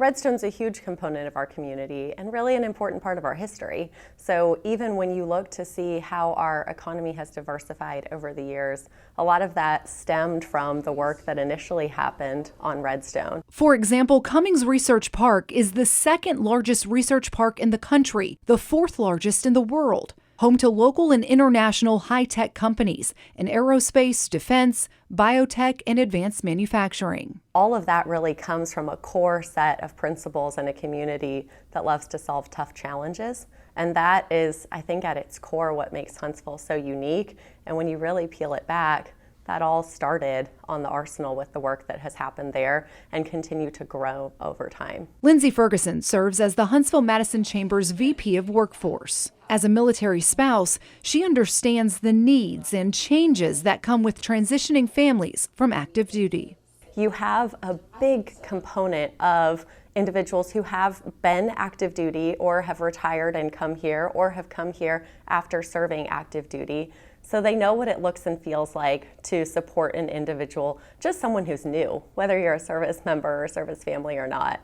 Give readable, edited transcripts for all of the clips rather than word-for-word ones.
Redstone's a huge component of our community and really an important part of our history. So even when you look to see how our economy has diversified over the years, a lot of that stemmed from the work that initially happened on Redstone. For example, Cummings Research Park is the second largest research park in the country, the fourth largest in the world. Home to local and international high-tech companies in aerospace, defense, biotech, and advanced manufacturing. All of that really comes from a core set of principles in a community that loves to solve tough challenges. And that is, I think, at its core what makes Huntsville so unique. And when you really peel it back, that all started on the Arsenal with the work that has happened there and continue to grow over time. Lindsay Ferguson serves as the Huntsville-Madison Chamber's VP of Workforce. As a military spouse, she understands the needs and changes that come with transitioning families from active duty. You have a big component of individuals who have been active duty or have retired and come here or have come here after serving active duty. So they know what it looks and feels like to support an individual, just someone who's new, whether you're a service member or service family or not.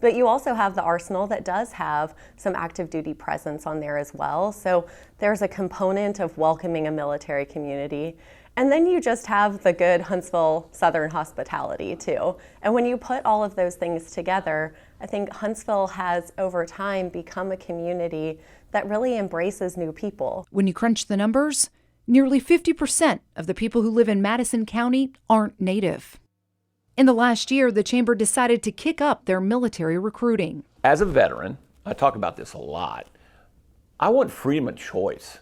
But you also have the Arsenal that does have some active duty presence on there as well. So there's a component of welcoming a military community. And then you just have the good Huntsville Southern hospitality too. And when you put all of those things together, I think Huntsville has over time become a community that really embraces new people. When you crunch the numbers, nearly 50% of the people who live in Madison County aren't Native. In the last year, the Chamber decided to kick up their military recruiting. As a veteran, I talk about this a lot. I want freedom of choice.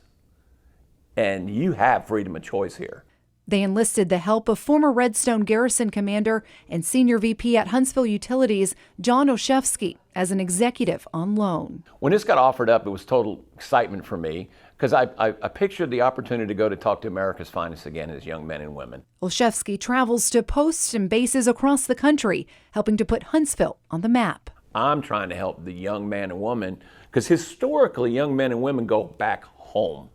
And you have freedom of choice here. They enlisted the help of former Redstone Garrison commander and senior VP at Huntsville Utilities, John Olszewski, as an executive on loan. When this got offered up, it was total excitement for me because I pictured the opportunity to go to talk to America's finest again as young men and women. Olszewski travels to posts and bases across the country, helping to put Huntsville on the map. I'm trying to help the young man and woman because historically young men and women go back home.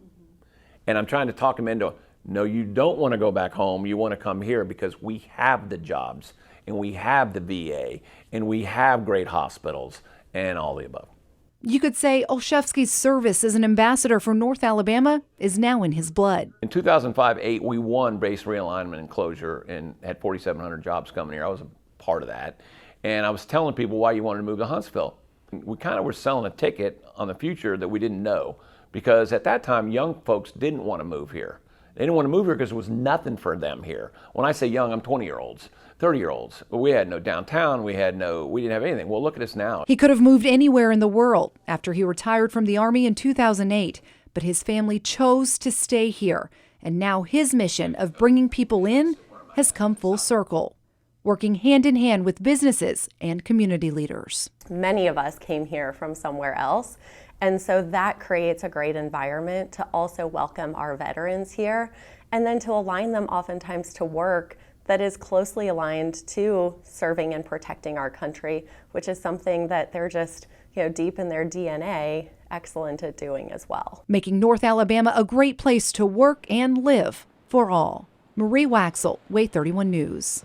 And I'm trying to talk them into, no, you don't want to go back home. You want to come here because we have the jobs and we have the VA and we have great hospitals and all the above. You could say Olszewski's service as an ambassador for North Alabama is now in his blood. In 2005-08, we won base realignment and closure and had 4,700 jobs coming here. I was a part of that. And I was telling people why you wanted to move to Huntsville. We kind of were selling a ticket on the future that we didn't know. Because at that time, young folks didn't want to move here. They didn't want to move here because there was nothing for them here. When I say young, I'm 20-year-olds, 30-year-olds. We had no downtown, we didn't have anything. Well, look at us now. He could have moved anywhere in the world after he retired from the Army in 2008, but his family chose to stay here. And now his mission of bringing people in has come full circle, working hand in hand with businesses and community leaders. Many of us came here from somewhere else. And so that creates a great environment to also welcome our veterans here and then to align them oftentimes to work that is closely aligned to serving and protecting our country, which is something that they're just, deep in their DNA, excellent at doing as well. Making North Alabama a great place to work and live for all. Marie Waxel, Way 31 News.